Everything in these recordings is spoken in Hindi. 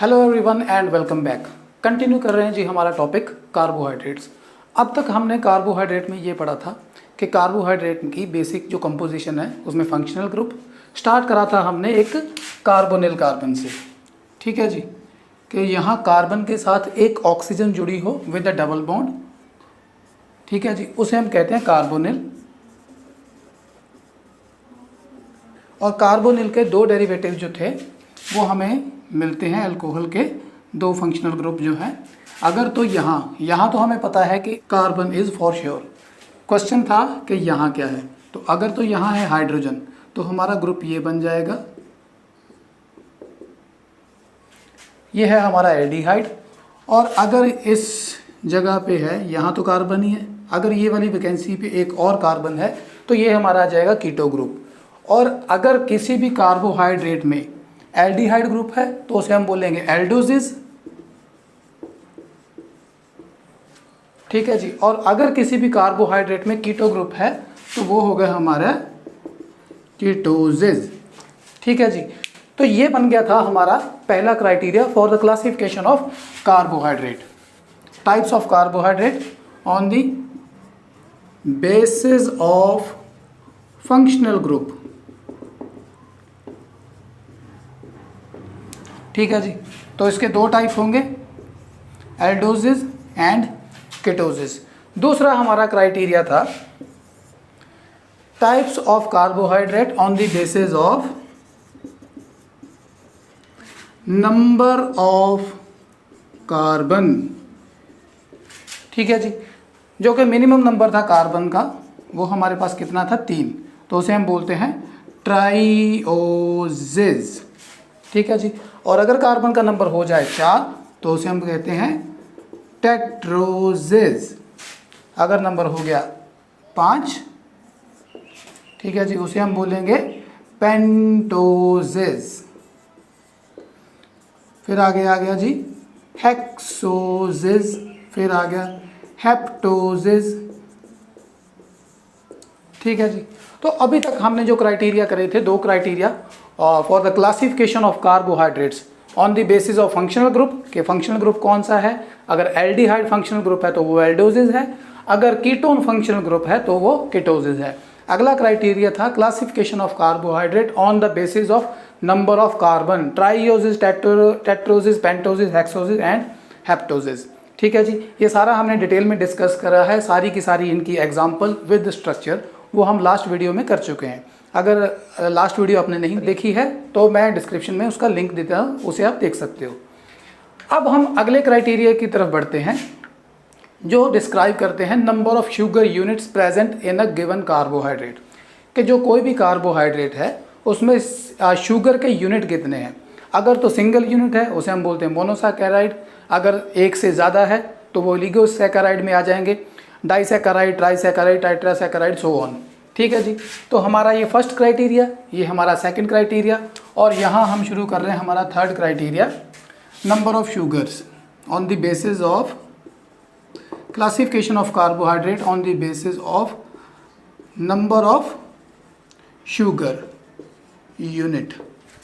Hello everyone and welcome back. Continue कर रहे हैं जी हमारा टॉपिक कार्बोहाइड्रेट्स। अब तक हमने कार्बोहाइड्रेट में ये पढ़ा था कि कार्बोहाइड्रेट की बेसिक जो कंपोजिशन है उसमें फंक्शनल ग्रुप स्टार्ट करा था हमने एक कार्बोनिल कार्बन से। ठीक है जी, कि यहाँ कार्बन के साथ एक ऑक्सीजन जुड़ी हो विद अ डबल बॉन्ड। ठीक है जी, उसे हम कहते हैं कार्बोनिल। और कार्बोनिल के दो डेरिवेटिव जो थे वो हमें मिलते हैं अल्कोहल के दो फंक्शनल ग्रुप जो हैं। अगर तो यहाँ तो हमें पता है कि carbon is for sure. Question था कि यहाँ क्या है, तो अगर तो यहाँ है हाइड्रोजन तो हमारा ग्रुप ये बन जाएगा, ये है हमारा एल्डिहाइड। और अगर इस जगह पे है, यहाँ तो कार्बन ही है, अगर ये वाली वैकेंसी पे एक और कार्बन है तो ये हमारा आ जाएगा कीटो ग्रुप। और अगर किसी भी कार्बोहाइड्रेट में एल्डिहाइड ग्रुप है तो उसे हम बोलेंगे एल्डोजिस। ठीक है जी, और अगर किसी भी कार्बोहाइड्रेट में कीटो ग्रुप है तो वो हो गया हमारा कीटोजिस। ठीक है जी, तो ये बन गया था हमारा पहला criteria for the classification of carbohydrate. Types of carbohydrate on the basis of functional group. ठीक है जी, तो इसके दो टाइप होंगे, एल्डोजिस एंड कीटोजिस। दूसरा हमारा क्राइटेरिया था types of carbohydrate on the basis of number of carbon. ठीक है जी, जो कि मिनिमम नंबर था कार्बन का वो हमारे पास कितना था, 3, तो उसे हम बोलते हैं ट्राइओजिस। ठीक है जी, और अगर कार्बन का नंबर हो जाए 4 तो उसे हम कहते हैं टेट्रोजिस। अगर नंबर हो गया 5, ठीक है जी, उसे हम बोलेंगे पेंटोजिस। फिर आगे आ गया जी हेक्सोजिस, फिर आ गया हेप्टोजिस। ठीक है जी, तो अभी तक हमने जो क्राइटेरिया करे थे, दो criteria for the classification of carbohydrates on the basis of functional group, के फंक्शनल ग्रुप कौन सा है। अगर एल्डिहाइड फंक्शनल ग्रुप है तो वो एल्डोजिस है, अगर कीटोन फंक्शनल ग्रुप है तो वो कीटोजिस है। अगला क्राइटेरिया था classification of carbohydrate on the basis of number of carbon, trioses, tetroses, pentoses, hexoses and heptoses. ठीक है जी, ये सारा हमने डिटेल में डिस्कस करा है, सारी की सारी इनकी एग्जाम्पल विद स्ट्रक्चर वो हम लास्ट वीडियो में कर चुके हैं। अगर लास्ट वीडियो आपने नहीं देखी है तो मैं डिस्क्रिप्शन में उसका लिंक देता हूँ, उसे आप देख सकते हो। अब हम अगले क्राइटेरिया की तरफ बढ़ते हैं जो डिस्क्राइब करते हैं number of sugar units present in a given carbohydrate, कि जो कोई भी कार्बोहाइड्रेट है उसमें शुगर के यूनिट कितने हैं। अगर तो सिंगल यूनिट है उसे हम बोलते हैं मोनोसैकेराइड, अगर एक से ज़्यादा है तो वो ओलिगोसैकेराइड में आ जाएंगे, डाइसैकेराइड, ट्राइसैकेराइड, टेट्रासैकेराइड, सो ऑन। ठीक है जी, तो हमारा ये फर्स्ट क्राइटेरिया, ये हमारा सेकंड क्राइटेरिया, और यहाँ हम शुरू कर रहे हैं हमारा third criteria, number of sugars on the basis of classification of carbohydrate on the basis of number of sugar unit.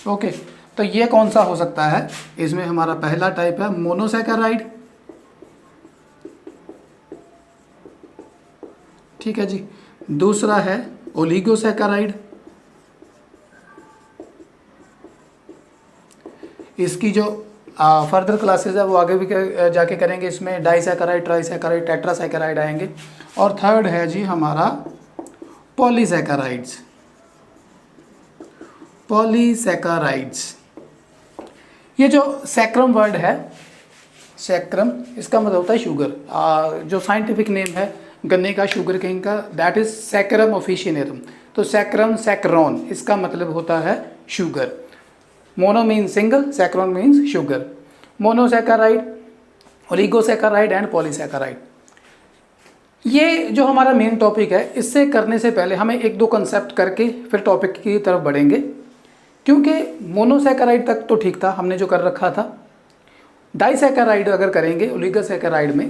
Okay, तो ये कौन सा हो सकता है, इसमें हमारा पहला टाइप है मोनोसैकेराइड। ठीक है जी, दूसरा है ओलिगोसैकेराइड, इसकी जो फर्दर क्लासेस है वो आगे भी जाके करेंगे, इसमें डाइसैकेराइड, ट्राइसैकेराइड, टेट्रासैकेराइड आएंगे। और थर्ड है जी हमारा पॉलीसैकेराइड्स। पॉलीसैकेराइड्स, ये जो सैक्रम वर्ड है, सैक्रम इसका मतलब होता है शुगर, जो साइंटिफिक नेम है गन्ने का, शुगर केन का, दैट इज सैक्रम ऑफिशिनेरम। तो सैक्रम, सैक्रोन, इसका मतलब होता है sugar. Mono means single, saccharon means sugar. Monosaccharide, oligosaccharide and polysaccharide. ये जो हमारा मेन टॉपिक है, इससे करने से पहले हमें एक दो कंसेप्ट करके फिर टॉपिक की तरफ बढ़ेंगे, क्योंकि मोनोसैकेराइड तक तो ठीक था हमने जो कर रखा था। डाइसैकेराइड अगर करेंगे ओलिगोसैकेराइड में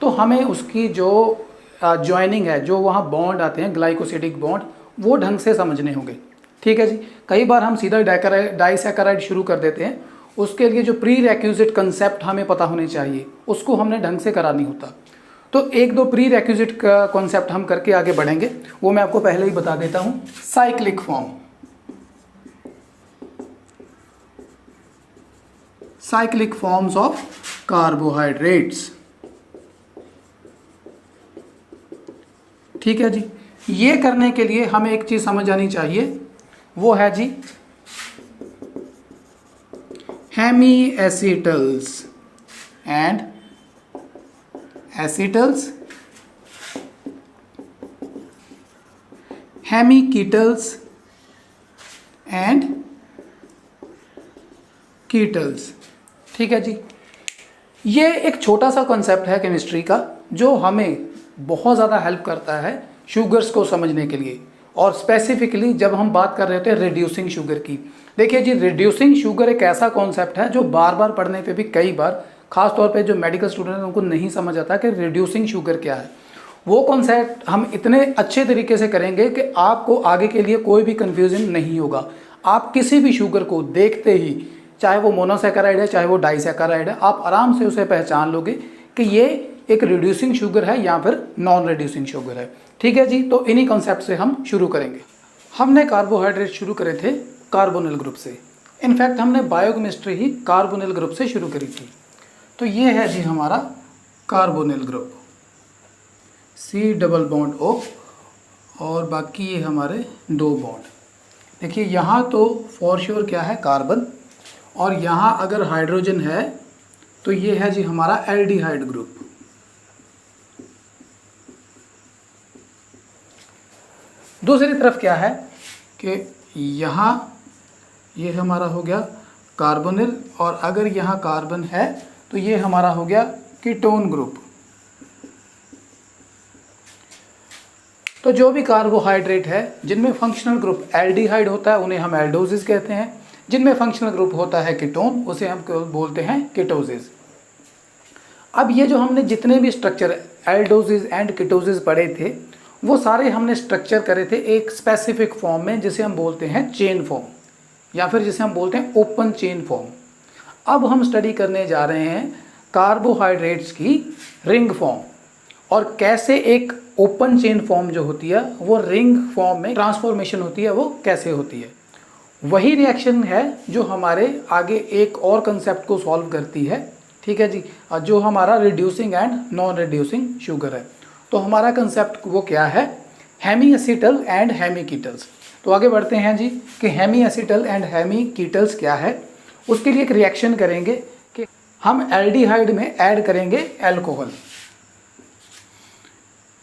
तो हमें उसकी जो जॉइनिंग है, जो वहाँ बॉन्ड आते हैं ग्लाइकोसिडिक बॉन्ड, वो ढंग से समझने होंगे। ठीक है जी, कई बार हम सीधा डाइसैकेराइड शुरू कर देते हैं उसके लिए जो प्री रेक्विजिट कंसेप्ट हमें पता होने चाहिए उसको हमने ढंग से करा नहीं होता। तो एक दो प्री रेक्विजिट का कॉन्सेप्ट हम करके आगे बढ़ेंगे, वो मैं आपको पहले ही बता देता हूँ। Cyclic form, cyclic forms of carbohydrates, ठीक है जी। ये करने के लिए हमें एक चीज समझ आनी चाहिए, वो है जी हेमी एसिटल्स एंड एसिटल्स, हेमी कीटल्स एंड कीटल्स, ठीक है जी। ये एक छोटा सा कॉन्सेप्ट है केमिस्ट्री का जो हमें बहुत ज़्यादा हेल्प करता है शुगर्स को समझने के लिए, और स्पेसिफिकली जब हम बात कर रहे होते हैं रिड्यूसिंग शुगर की। देखिए जी, रिड्यूसिंग शुगर एक ऐसा कॉन्सेप्ट है जो बार बार पढ़ने पे भी कई बार, खास तौर पे जो मेडिकल स्टूडेंट हैं उनको नहीं समझ आता कि रिड्यूसिंग शुगर क्या है। वो कॉन्सेप्ट हम इतने अच्छे तरीके से करेंगे कि आपको आगे के लिए कोई भी कन्फ्यूजन नहीं होगा। आप किसी भी शुगर को देखते ही, चाहे वो मोनोसैकेराइड है चाहे वो डाइसैकेराइड है, आप आराम से उसे पहचान लोगे कि ये एक रिड्यूसिंग शुगर है या फिर नॉन रिड्यूसिंग शुगर है, ठीक है जी। तो इन्हीं कॉन्सेप्ट से हम शुरू करेंगे। हमने कार्बोहाइड्रेट शुरू करे थे कार्बोनिल ग्रुप से, इनफैक्ट हमने बायोकेमिस्ट्री ही कार्बोनिल ग्रुप से शुरू करी थी। तो ये है जी हमारा carbonyl group, C double bond O, और बाकी ये हमारे दो बॉन्ड। देखिए यहाँ तो फॉर श्योर क्या है, कार्बन, और यहाँ अगर हाइड्रोजन है तो ये है जी हमारा एल्डिहाइड ग्रुप। दूसरी तरफ क्या है कि यहाँ ये हमारा हो गया कार्बोनिल, और अगर यहाँ कार्बन है तो ये हमारा हो गया कीटोन ग्रुप। तो जो भी कार्बोहाइड्रेट है जिनमें फंक्शनल ग्रुप एल्डिहाइड होता है उन्हें हम एल्डोसिस कहते हैं, जिनमें फंक्शनल ग्रुप होता है कीटोन उसे हम बोलते हैं कीटोसिस। अब ये जो हमने जितने भी स्ट्रक्चर एल्डोसिस एंड कीटोसिस पढ़े थे वो सारे हमने स्ट्रक्चर करे थे एक स्पेसिफिक फॉर्म में जिसे हम बोलते हैं चेन फॉर्म, या फिर जिसे हम बोलते हैं ओपन चेन फॉर्म। अब हम स्टडी करने जा रहे हैं कार्बोहाइड्रेट्स की रिंग फॉर्म, और कैसे एक ओपन चेन फॉर्म जो होती है वो रिंग फॉर्म में ट्रांसफॉर्मेशन होती है, वो कैसे होती है। वही रिएक्शन है जो हमारे आगे एक और कंसेप्ट को सॉल्व करती है, ठीक है जी, जो हमारा reducing and non reducing sugar है। तो हमारा कंसेप्ट वो क्या है, हेमी एसिटल एंड हेमी कीटल्स। तो आगे बढ़ते हैं जी कि हेमी एसिटल एंड हेमी कीटल्स क्या है। उसके लिए एक रिएक्शन करेंगे कि हम एल्डिहाइड में ऐड करेंगे एल्कोहल।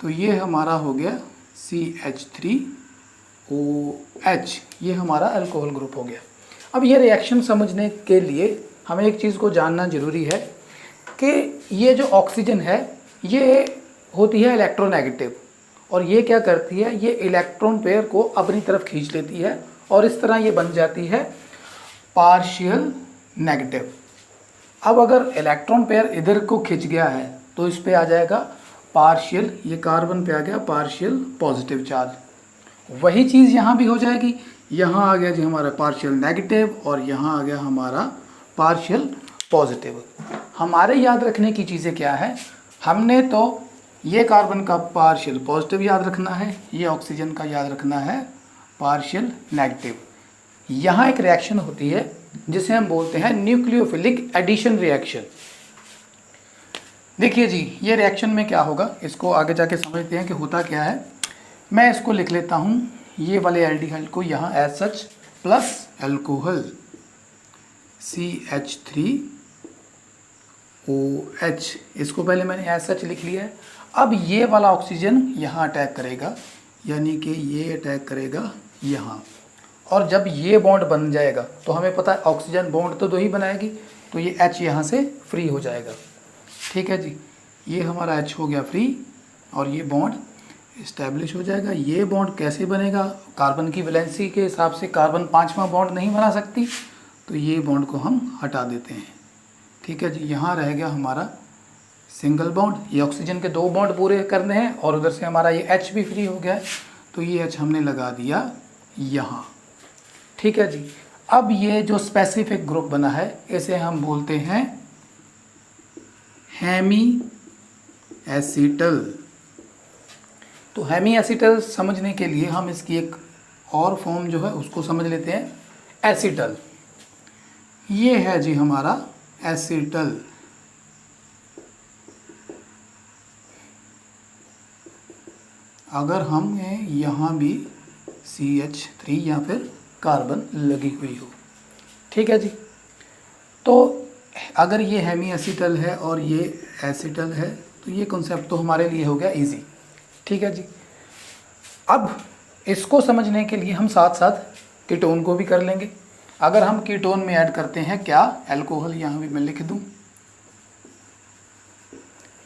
तो ये हमारा हो गया CH3OH, ये हमारा अल्कोहल ग्रुप हो गया। अब ये रिएक्शन समझने के लिए हमें एक चीज़ को जानना जरूरी है कि ये जो ऑक्सीजन है ये होती है इलेक्ट्रोनेगेटिव, और ये क्या करती है, ये इलेक्ट्रॉन पेयर को अपनी तरफ खींच लेती है, और इस तरह ये बन जाती है पार्शियल नेगेटिव। अब अगर इलेक्ट्रॉन पेयर इधर को खिंच गया है तो इस पे आ जाएगा पार्शियल, ये कार्बन पे आ गया पार्शियल पॉजिटिव चार्ज। वही चीज़ यहाँ भी हो जाएगी, यहाँ आ गया जी हमारा पार्शियल नेगेटिव और यहाँ आ गया हमारा पार्शियल पॉजिटिव। हमारे याद रखने की चीज़ें क्या है, हमने तो ये कार्बन का पार्शियल पॉजिटिव याद रखना है, ये ऑक्सीजन का याद रखना है पार्शियल नेगेटिव। यहाँ एक रिएक्शन होती है जिसे हम बोलते हैं न्यूक्लियोफिलिक एडिशन रिएक्शन। देखिए जी ये रिएक्शन में क्या होगा, इसको आगे जाके समझते हैं कि होता क्या है। मैं इसको लिख लेता हूँ, ये वाले एल्डिहाइड को यहाँ as such plus alcohol CH3OH, इसको पहले मैंने एज सच लिख लिया है। अब ये वाला ऑक्सीजन यहाँ अटैक करेगा, यानी कि ये अटैक करेगा यहाँ, और जब ये बॉन्ड बन जाएगा तो हमें पता है ऑक्सीजन बॉन्ड तो दो ही बनाएगी, तो ये H यहाँ से फ्री हो जाएगा, ठीक है जी। ये हमारा H हो गया फ्री और ये बॉन्ड इस्टेब्लिश हो जाएगा। ये बॉन्ड कैसे बनेगा, कार्बन की वैलेंसी के हिसाब से कार्बन पांचवा बॉन्ड नहीं बना सकती, तो ये बॉन्ड को हम हटा देते हैं, ठीक है जी। यहाँ रह गया हमारा सिंगल बॉन्ड, ये ऑक्सीजन के दो बॉन्ड पूरे करने हैं, और उधर से हमारा ये H भी फ्री हो गया है, तो ये H हमने लगा दिया यहाँ, ठीक है जी। अब ये जो स्पेसिफिक ग्रुप बना है इसे हम बोलते हैं हेमी एसीटल। तो हेमी एसीटल समझने के लिए हम इसकी एक और फॉर्म जो है उसको समझ लेते हैं, एसीटल। ये है जी हमारा एसीटल। अगर हम यहाँ भी CH3 या फिर कार्बन लगी हुई हो, ठीक है जी। तो अगर ये हेमी एसीटल है और ये एसीटल है तो ये कॉन्सेप्ट तो हमारे लिए हो गया इजी, ठीक है जी। अब इसको समझने के लिए हम साथ साथ कीटोन को भी कर लेंगे। अगर हम कीटोन में ऐड करते हैं क्या, अल्कोहल, यहाँ भी मैं लिख दूँ,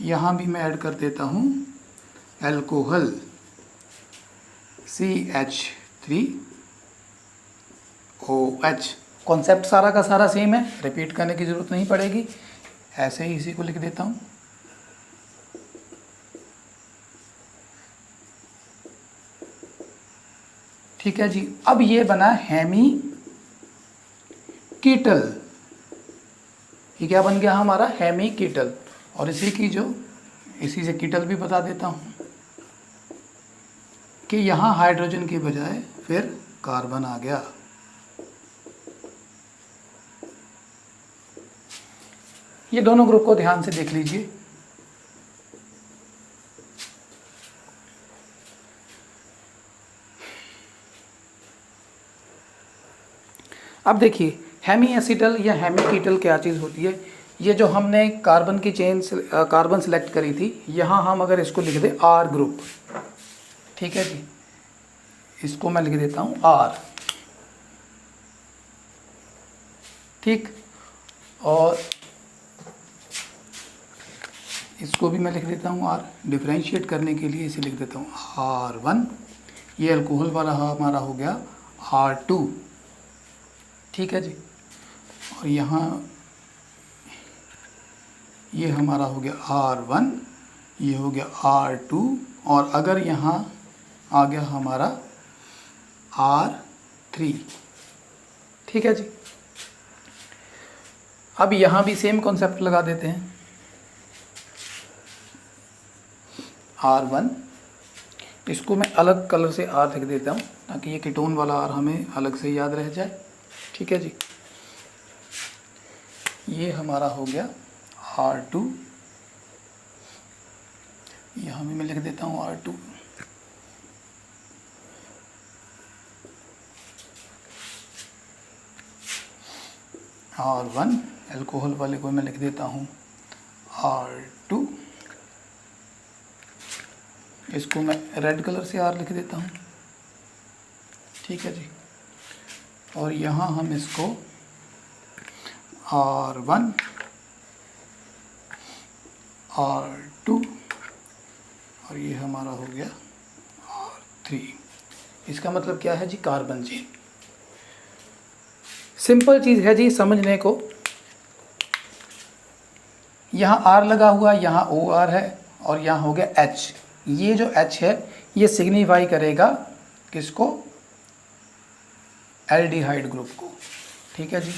यहाँ भी मैं ऐड कर देता हूँ अल्कोहल CH3OH। कॉन्सेप्ट सारा का सारा सेम है, रिपीट करने की ज़रूरत नहीं पड़ेगी, ऐसे ही इसी को लिख देता हूँ। ठीक है जी। अब ये बना हेमी कीटल। ये क्या बन गया हमारा, हेमी कीटल। और इसी से कीटल भी बता देता हूँ कि यहाँ हाइड्रोजन के बजाय फिर कार्बन आ गया। ये दोनों ग्रुप को ध्यान से देख लीजिए। अब देखिए हेमी एसीटल या हेमी कीटल क्या चीज़ होती है। ये जो हमने कार्बन की चेन कार्बन सेलेक्ट करी थी, यहाँ हम अगर इसको लिख दें R ग्रुप, ठीक है जी, इसको मैं लिख देता हूँ R, ठीक, और इसको भी मैं लिख देता हूँ R। डिफरेंशिएट करने के लिए इसे लिख देता हूँ R1। ये अल्कोहल वाला हमारा हो गया R2, ठीक है जी। और यहाँ ये हमारा हो गया R1, ये हो गया R2, और अगर यहाँ आ गया हमारा R3, ठीक है जी। अब यहाँ भी सेम कॉन्सेप्ट लगा देते हैं, R1, इसको मैं अलग कलर से R लिख देता हूँ ताकि ये कीटोन वाला R हमें अलग से याद रह जाए, ठीक है जी। ये हमारा हो गया R2, यहाँ भी मैं लिख देता हूँ R2। R1, अल्कोहल वाले को मैं लिख देता हूँ R2, इसको मैं रेड कलर से R लिख देता हूँ, ठीक है जी। और यहाँ हम इसको R1, R2, और ये हमारा हो गया R3। इसका मतलब क्या है जी, कार्बन चेन। सिंपल चीज़ है जी समझने को। यहाँ R लगा हुआ, यहाँ OR है, और यहाँ हो गया H। ये जो H है ये सिग्निफाई करेगा किसको, एल्डिहाइड ग्रुप को, ठीक है जी।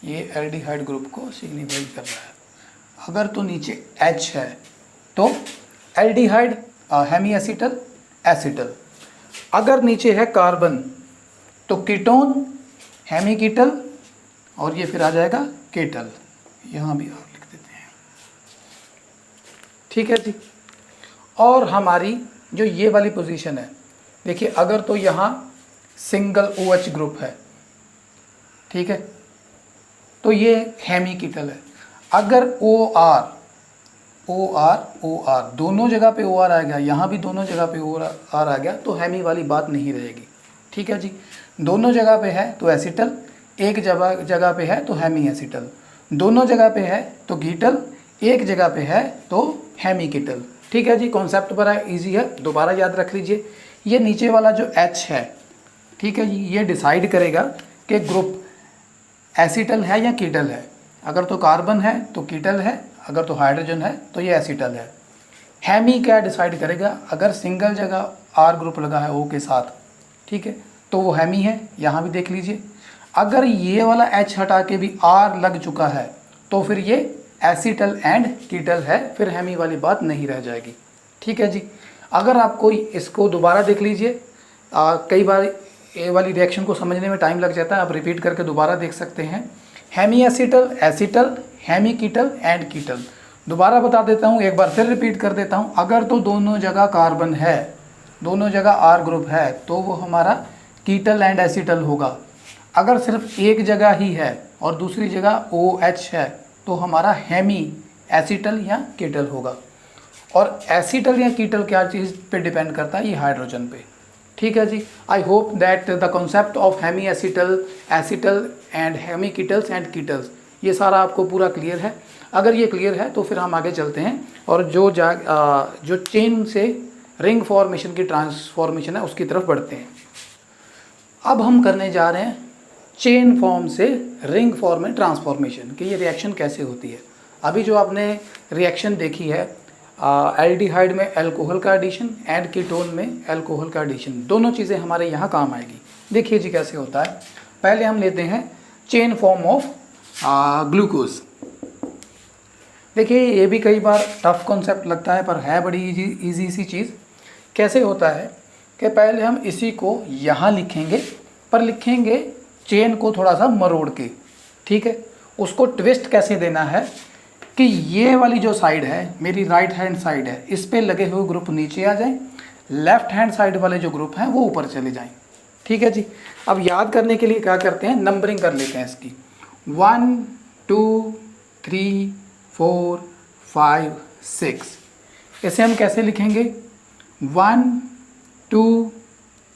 ये एल्डिहाइड ग्रुप को सिग्निफाई कर रहा है। अगर तो नीचे H है तो एल्डिहाइड, हेमी एसीटल, एसीटल। अगर नीचे है कार्बन तो कीटोन, हेमी कीटल, और ये फिर आ जाएगा कीटल। यहाँ भी आप लिख देते हैं, ठीक है जी। और हमारी जो ये वाली पोजीशन है, देखिए अगर तो यहाँ सिंगल OH ग्रुप है, ठीक है, तो ये हेमी कीटल है। अगर OR दोनों जगह पे OR आ गया, यहाँ भी दोनों जगह पे OR आ गया, तो हेमी वाली बात नहीं रहेगी, ठीक है जी। दोनों जगह पे है तो एसीटल, एक जगह पे है तो हेमी एसीटल, दोनों जगह पे है तो कीटल, एक जगह पे है तो हेमी कीटल, ठीक है जी। कॉन्सेप्ट बड़ा इजी है, दोबारा याद रख लीजिए। ये नीचे वाला जो H है, ठीक है जी, ये डिसाइड करेगा कि ग्रुप एसीटल है या कीटल है। अगर तो कार्बन है तो कीटल है, अगर तो हाइड्रोजन है तो ये एसीटल है। हेमी क्या डिसाइड करेगा, अगर सिंगल जगह R ग्रुप लगा है O के साथ, ठीक है, तो वो हेमी है, यहाँ भी देख लीजिए। अगर ये वाला H हटा के भी R लग चुका है तो फिर ये एसिटल एंड कीटल है, फिर हेमी वाली बात नहीं रह जाएगी। ठीक है जी। अगर आपको इसको दोबारा देख लीजिए, कई बार ये वाली रिएक्शन को समझने में टाइम लग जाता है, आप रिपीट करके दोबारा देख सकते हैं। Hemiacetal, acetal, hemiketal and ketal. दोबारा बता देता हूँ, एक बार फिर रिपीट कर देता हूँ। अगर तो दोनों जगह कार्बन है, दोनों जगह आर ग्रुप है, तो वो हमारा कीटल एंड एसिटल होगा। अगर सिर्फ एक जगह ही है और दूसरी जगह OH है तो हमारा हेमी एसिटल या कीटल होगा। और एसिटल या कीटल क्या चीज़ पे डिपेंड करता है? ये हाइड्रोजन पे। ठीक है जी। I hope that the concept of hemiacetal, acetal and hemiketals and ketals, ये सारा आपको पूरा क्लियर है। अगर ये क्लियर है तो फिर हम आगे चलते हैं और जो चेन से रिंग फॉर्मेशन की ट्रांसफॉर्मेशन है उसकी तरफ बढ़ते हैं। अब हम करने जा रहे हैं चेन फॉर्म से रिंग फॉर्म में ट्रांसफॉर्मेशन, कि ये रिएक्शन कैसे होती है। अभी जो आपने रिएक्शन देखी है एल्डिहाइड में अल्कोहल का एडिशन एंड कीटोन में अल्कोहल का एडिशन, दोनों चीज़ें हमारे यहाँ काम आएगी। देखिए जी कैसे होता है। पहले हम लेते हैं चेन फॉर्म ऑफ ग्लूकोज। देखिए ये भी कई बार टफ कॉन्सेप्ट लगता है पर है बड़ी इजी सी चीज़। कैसे होता है कि पहले हम इसी को यहाँ लिखेंगे, पर लिखेंगे चेन को थोड़ा सा मरोड़ के। ठीक है, उसको ट्विस्ट कैसे देना है कि ये वाली जो साइड है मेरी राइट हैंड साइड है, इस पे लगे हुए ग्रुप नीचे आ जाएं, लेफ्ट हैंड साइड वाले जो ग्रुप हैं वो ऊपर चले जाएं। ठीक है जी। अब याद करने के लिए क्या करते हैं, नंबरिंग कर लेते हैं इसकी। 1 2 3 4 5 6। इसे हम कैसे लिखेंगे? 1 2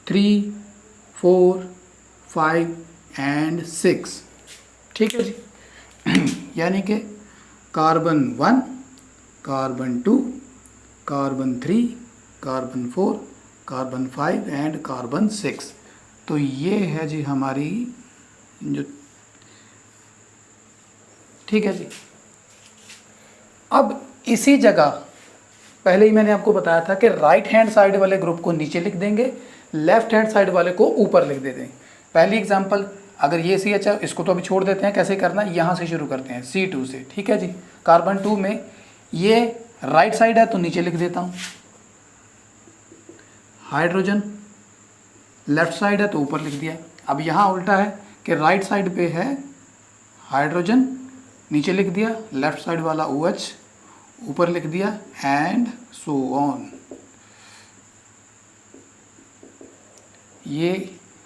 3 4 5 एंड 6। ठीक है जी। यानी कि carbon 1, carbon 2, carbon 3, carbon 4, carbon 5 and carbon 6। तो ये है जी हमारी जो, ठीक है जी। अब इसी जगह पहले ही मैंने आपको बताया था कि राइट हैंड साइड वाले ग्रुप को नीचे लिख देंगे, लेफ्ट हैंड साइड वाले को ऊपर लिख देते हैं। पहली एग्जांपल, अगर ये CH है, इसको तो अभी छोड़ देते हैं, कैसे करना है यहाँ से शुरू करते हैं, C2 से। ठीक है जी। कार्बन 2 में ये राइट साइड है तो नीचे लिख देता हूँ, हाइड्रोजन लेफ्ट साइड है तो ऊपर लिख दिया। अब यहाँ उल्टा है कि राइट साइड पे है हाइड्रोजन, नीचे लिख दिया, लेफ्ट साइड वाला OH ऊपर लिख दिया, एंड सो ऑन। ये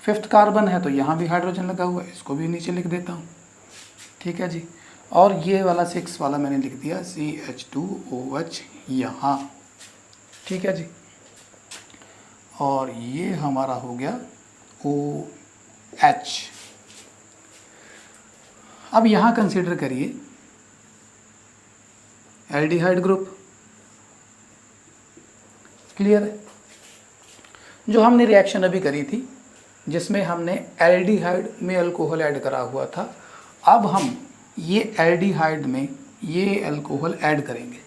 5th कार्बन है तो यहाँ भी हाइड्रोजन लगा हुआ है, इसको भी नीचे लिख देता हूँ। ठीक है जी। और ये वाला 6 वाला मैंने लिख दिया CH2OH यहाँ। ठीक है जी। और ये हमारा हो गया OH। अब यहाँ कंसीडर करिए एल्डिहाइड ग्रुप। क्लियर है? जो हमने रिएक्शन अभी करी थी जिसमें हमने एल्डिहाइड में अल्कोहल ऐड करा हुआ था, अब हम ये एल्डिहाइड में ये अल्कोहल ऐड करेंगे।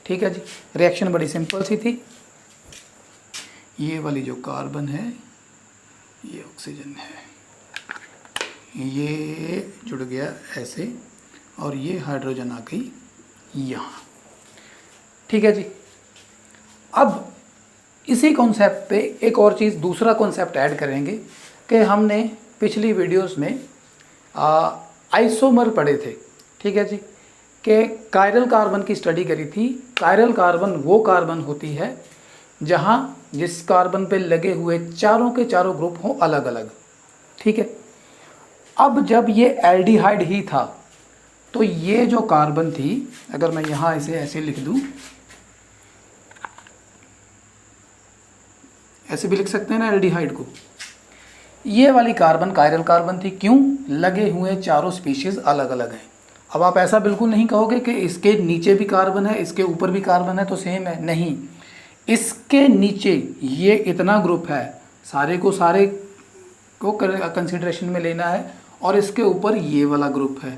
ठीक है जी। रिएक्शन बड़ी सिंपल सी थी। ये वाली जो कार्बन है ये ऑक्सीजन है, ये जुड़ गया ऐसे, और ये हाइड्रोजन आ गई यहाँ। ठीक है जी। अब इसी कॉन्सेप्ट पे एक और चीज़, दूसरा कॉन्सेप्ट ऐड करेंगे कि हमने पिछली वीडियोस में आइसोमर पढ़े थे। ठीक है जी। कि कायरल कार्बन की स्टडी करी थी। कायरल कार्बन वो कार्बन होती है जहाँ जिस कार्बन पे लगे हुए चारों के चारों ग्रुप हों अलग अलग। ठीक है। अब जब ये एल्डिहाइड ही था तो ये जो कार्बन थी, अगर मैं यहाँ इसे ऐसे लिख दूँ, ऐसे भी लिख सकते हैं ना एल्डिहाइड को, ये वाली कार्बन कायरल कार्बन थी। क्यों? लगे हुए चारों स्पीशीज अलग अलग हैं। अब आप ऐसा बिल्कुल नहीं कहोगे कि इसके नीचे भी कार्बन है इसके ऊपर भी कार्बन है तो सेम है, नहीं। इसके नीचे ये इतना ग्रुप है, सारे को कंसिडरेशन में लेना है, और इसके ऊपर ये वाला ग्रुप है।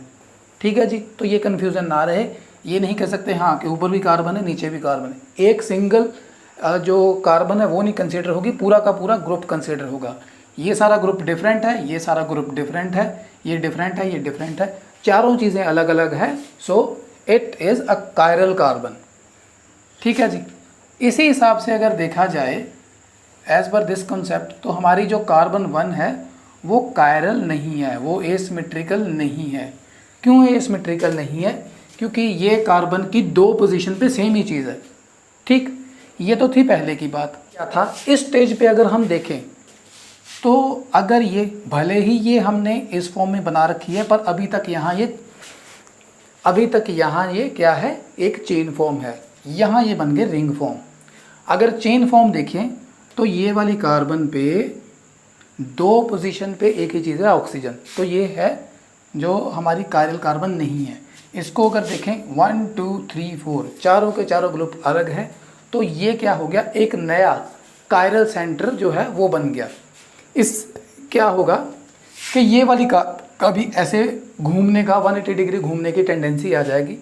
ठीक है जी। तो ये कन्फ्यूज़न ना रहे, ये नहीं कह सकते हाँ कि ऊपर भी कार्बन है नीचे भी कार्बन है। एक सिंगल जो कार्बन है वो नहीं कंसीडर होगी, पूरा का पूरा ग्रुप कंसीडर होगा। ये सारा ग्रुप डिफरेंट है, ये सारा ग्रुप डिफरेंट है, ये डिफरेंट है, ये डिफरेंट है, चारों चीज़ें अलग अलग है। So it is a chiral carbon. ठीक है जी। इसी हिसाब से अगर देखा जाए एज पर दिस कंसेप्ट, तो हमारी जो कार्बन 1 है वो कायरल नहीं है, वो एसिमेट्रिकल नहीं है। क्यों एसिमेट्रिकल नहीं है? क्योंकि ये कार्बन की दो पोजीशन पे सेम ही चीज़ है। ठीक, ये तो थी पहले की बात। क्या था इस स्टेज पे अगर हम देखें तो अगर ये भले ही ये हमने इस फॉर्म में बना रखी है, पर अभी तक यहाँ ये क्या है, एक चेन फॉर्म है। यहाँ ये बन गए रिंग फॉर्म। अगर चेन फॉर्म देखें तो ये वाली कार्बन पे दो पोजीशन पे एक ही चीज़ है, ऑक्सीजन। तो ये है जो हमारी कायरल कार्बन नहीं है। इसको अगर देखें 1 2 3 4 चारों के चारों ग्रुप अलग है, तो ये क्या हो गया, एक नया कायरल सेंटर जो है वो बन गया। इस क्या होगा कि ये वाली का भी ऐसे घूमने का 180 डिग्री घूमने की टेंडेंसी आ जाएगी।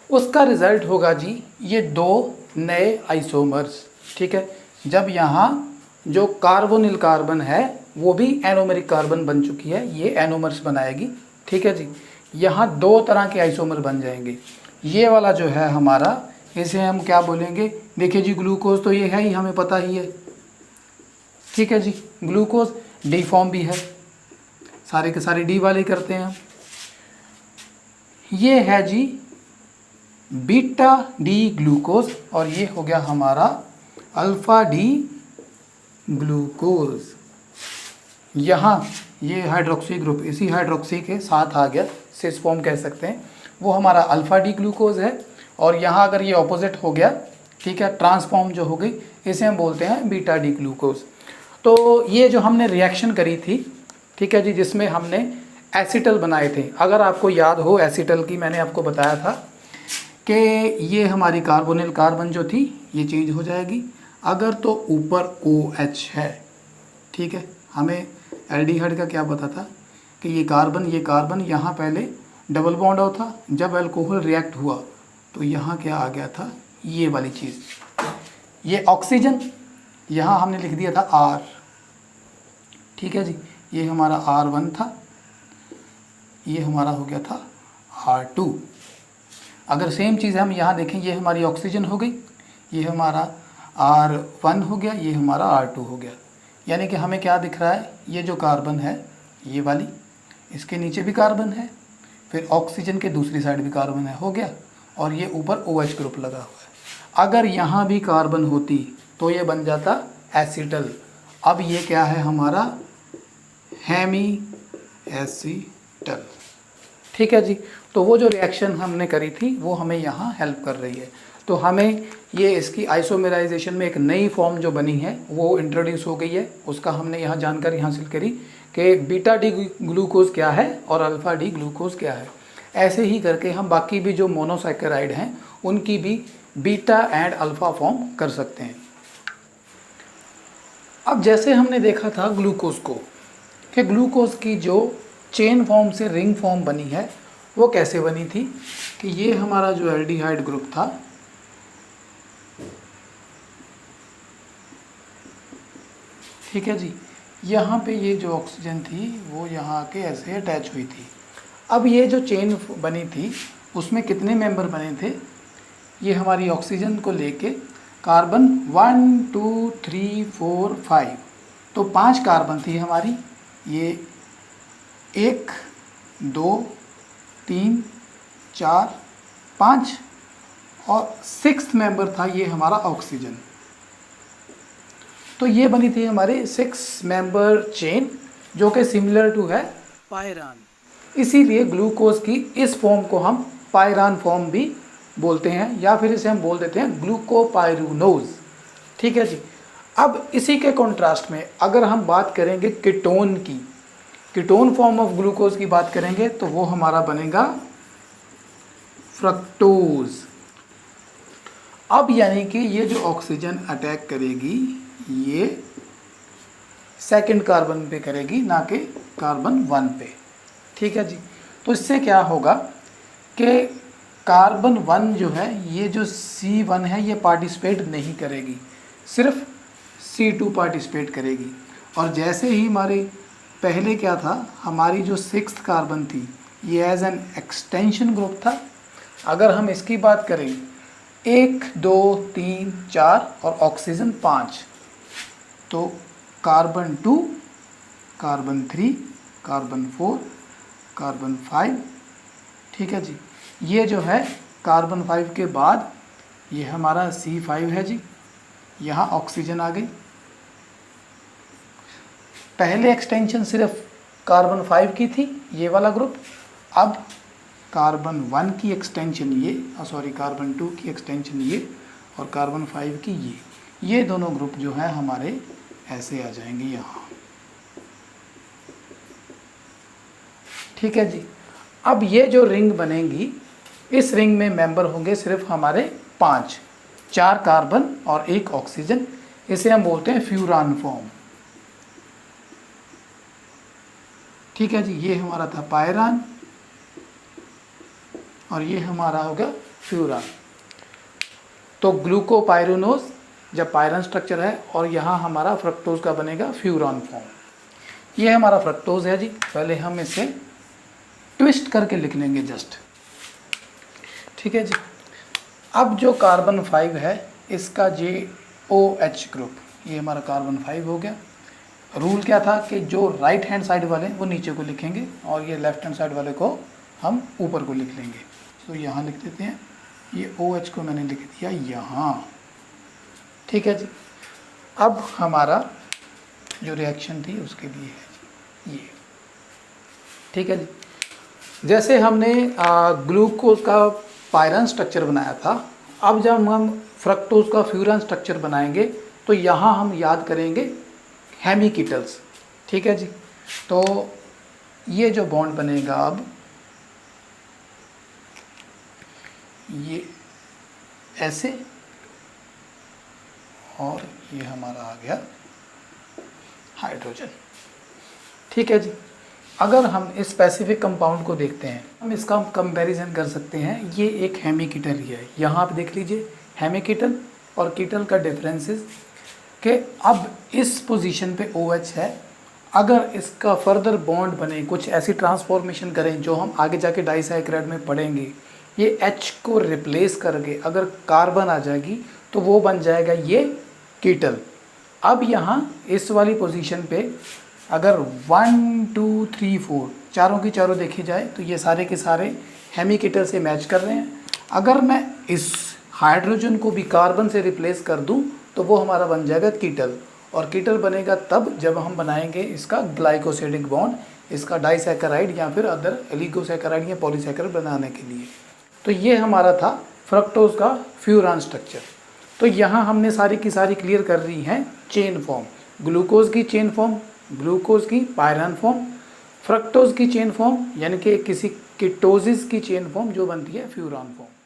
उसका रिजल्ट होगा जी ये दो नए आइसोमर्स। ठीक है, जब यहाँ जो कार्बोनिल कार्बन है वो भी एनोमेरिक कार्बन बन चुकी है, ये एनोमर्स बनाएगी। ठीक है जी, यहाँ दो तरह के आइसोमर बन जाएंगे। ये वाला जो है हमारा, इसे हम क्या बोलेंगे, देखिए जी ग्लूकोज तो ये है ही, हमें पता ही है। ठीक है जी, ग्लूकोज डी फॉर्म भी है, सारे के सारे डी वाले करते हैं हम। ये है जी बीटा डी ग्लूकोज, और ये हो गया हमारा अल्फा डी ग्लूकोज। यहाँ ये हाइड्रोक्सी ग्रुप इसी हाइड्रोक्सी के साथ आ गया, सिस फॉर्म कह सकते हैं, वो हमारा अल्फा डी ग्लूकोज है। और यहाँ अगर ये ऑपोजिट हो गया, ठीक है, ट्रांसफॉर्म जो हो गई, इसे हम बोलते हैं बीटा डी ग्लूकोज। तो ये जो हमने रिएक्शन करी थी, ठीक है जी, जिसमें हमने एसिटल बनाए थे, अगर आपको याद हो एसिटल की मैंने आपको बताया था कि ये हमारी कार्बोनिल कार्बन जो थी ये चेंज हो जाएगी अगर तो ऊपर OH है। ठीक है, हमें एल्डिहाइड का क्या पता था कि ये कार्बन यहाँ पहले डबल बॉन्ड हो था, जब अल्कोहल रिएक्ट हुआ तो यहाँ क्या आ गया था, ये वाली चीज़, ये ऑक्सीजन, यहाँ हमने लिख दिया था R। ठीक है जी, ये हमारा R1 था, ये हमारा हो गया था R2। अगर सेम चीज़ हम यहाँ देखें, ये हमारी ऑक्सीजन हो गई, ये हमारा R1 हो गया, ये हमारा R2 हो गया। यानी कि हमें क्या दिख रहा है, ये जो कार्बन है ये वाली, इसके नीचे भी कार्बन है, फिर ऑक्सीजन के दूसरी साइड भी कार्बन है, हो गया, और ये ऊपर OH ग्रुप लगा हुआ है। अगर यहाँ भी कार्बन होती तो ये बन जाता एसिटल। अब ये क्या है हमारा, हेमी एसिटल। ठीक है जी, तो वो जो रिएक्शन हमने करी थी वो हमें यहाँ हेल्प कर रही है। तो हमें ये इसकी आइसोमेराइजेशन में एक नई फॉर्म जो बनी है वो इंट्रोड्यूस हो गई है, उसका हमने यहाँ जानकारी हासिल करी कि बीटा डी ग्लूकोज क्या है और अल्फ़ा डी ग्लूकोज क्या है। ऐसे ही करके हम बाकी भी जो मोनोसैकेराइड हैं उनकी भी बीटा एंड अल्फ़ा फॉर्म कर सकते हैं। अब जैसे हमने देखा था ग्लूकोज को, कि ग्लूकोज की जो चेन फॉर्म से रिंग फॉर्म बनी है वो कैसे बनी थी, कि ये हमारा जो एल्डिहाइड ग्रुप था, ठीक है जी, यहाँ पे ये जो ऑक्सीजन थी वो यहाँ आके ऐसे अटैच हुई थी। अब ये जो चेन बनी थी उसमें कितने मेंबर बने थे, ये हमारी ऑक्सीजन को लेके कार्बन 1 2 3 4 5, तो 5 कार्बन थी हमारी, ये 1 2 3 4 5 और 6th मेंबर था ये हमारा ऑक्सीजन। तो ये बनी थी हमारी 6 मेंबर चेन जो कि सिमिलर टू है पायरान। इसीलिए ग्लूकोज की इस फॉर्म को हम पायरान फॉर्म भी बोलते हैं, या फिर इसे हम बोल देते हैं ग्लूकोपाइरूनोज। ठीक है जी। अब इसी के कॉन्ट्रास्ट में अगर हम बात करेंगे कीटोन की, कीटोन फॉर्म ऑफ ग्लूकोज की बात करेंगे तो वो हमारा बनेगा फ्रक्टोज। अब यानी कि ये जो ऑक्सीजन अटैक करेगी ये सेकंड कार्बन पे करेगी, ना कि कार्बन 1 पे। ठीक है जी। तो इससे क्या होगा कि कार्बन 1 जो है, ये जो C1 है ये पार्टिसिपेट नहीं करेगी, सिर्फ C2 पार्टिसिपेट करेगी। और जैसे ही हमारे पहले क्या था, हमारी जो 6th कार्बन थी ये एज एन एक्सटेंशन ग्रुप था। अगर हम इसकी बात करें 1 2 3 4 और ऑक्सीजन 5, तो कार्बन 2, कार्बन 3, कार्बन 4, कार्बन 5, ठीक है जी। ये जो है कार्बन 5 के बाद ये हमारा C5 है जी, यहाँ ऑक्सीजन आ गई। पहले एक्सटेंशन सिर्फ कार्बन 5 की थी, ये वाला ग्रुप। अब कार्बन 1 की एक्सटेंशन ये, कार्बन 2 की एक्सटेंशन ये, और कार्बन 5 की ये दोनों ग्रुप जो है हमारे ऐसे आ जाएंगे यहाँ, ठीक है जी। अब ये जो रिंग बनेगी, इस रिंग में मेंबर होंगे सिर्फ हमारे 5, 4 कार्बन और 1 ऑक्सीजन। इसे हम बोलते हैं फ्यूरान फॉर्म, ठीक है जी। ये हमारा था पायरान और ये हमारा होगा फ्यूरान। तो ग्लूकोपाइरोनोज जब पायरन स्ट्रक्चर है, और यहाँ हमारा फ्रक्टोज का बनेगा फ्यूरान फॉर्म। ये हमारा फ्रक्टोज है जी। पहले हम इसे ट्विस्ट करके लिख लेंगे जस्ट, ठीक है जी। अब जो कार्बन 5 है इसका JOH ग्रुप, ये हमारा कार्बन 5 हो गया। रूल क्या था कि जो राइट हैंड साइड वाले वो नीचे को लिखेंगे और ये लेफ्ट हैंड साइड वाले को हम ऊपर को लिख लेंगे। तो यहाँ लिख देते हैं, ये OH को मैंने लिख दिया यहाँ, ठीक है जी। अब हमारा जो रिएक्शन थी उसके लिए है ये, ठीक है जी। जैसे हमने ग्लूकोज का पायरन स्ट्रक्चर बनाया था, अब जब हम फ्रक्टोज का फ्यूरान स्ट्रक्चर बनाएंगे तो यहाँ हम याद करेंगे हेमिकीटल्स, ठीक है जी। तो ये जो बॉन्ड बनेगा अब ये ऐसे, और ये हमारा आ गया हाइड्रोजन, ठीक है जी। अगर हम इस स्पेसिफिक कंपाउंड को देखते हैं, हम इसका कंपैरिजन कर सकते हैं। ये एक हेमिकीटल ही है, यहाँ आप देख लीजिए हेमिकीटल और कीटल का डिफरेंसेस कि अब इस पोजीशन पे OH है। अगर इसका फर्दर बॉन्ड बने, कुछ ऐसी ट्रांसफॉर्मेशन करें जो हम आगे जाके डाइसैकराइड में पढ़ेंगे, ये H को रिप्लेस करके अगर कार्बन आ जाएगी तो वो बन जाएगा ये कीटल। अब यहाँ इस वाली पोजीशन पे अगर 1 2 3 4 चारों की चारों देखी जाए तो ये सारे के सारे हेमिकीटल से मैच कर रहे हैं। अगर मैं इस हाइड्रोजन को भी कार्बन से रिप्लेस कर दूं तो वो हमारा बन जाएगा कीटल, और कीटल बनेगा तब जब हम बनाएंगे इसका ग्लाइकोसिडिक बॉन्ड, इसका डाइसैकराइड या फिर अदर एलिगोसैकराइड या पॉलीसैकराइड बनाने के लिए। तो ये हमारा था फ्रक्टोज का फ्यूरान स्ट्रक्चर। तो यहाँ हमने सारी की सारी क्लियर कर रही हैं चेन फॉर्म, ग्लूकोज की चेन फॉर्म, ग्लूकोज की पायरन फॉर्म, फ्रक्टोज की चेन फॉर्म यानी कि किसी कीटोसिस की चेन फॉर्म जो बनती है फ्यूरान फॉर्म।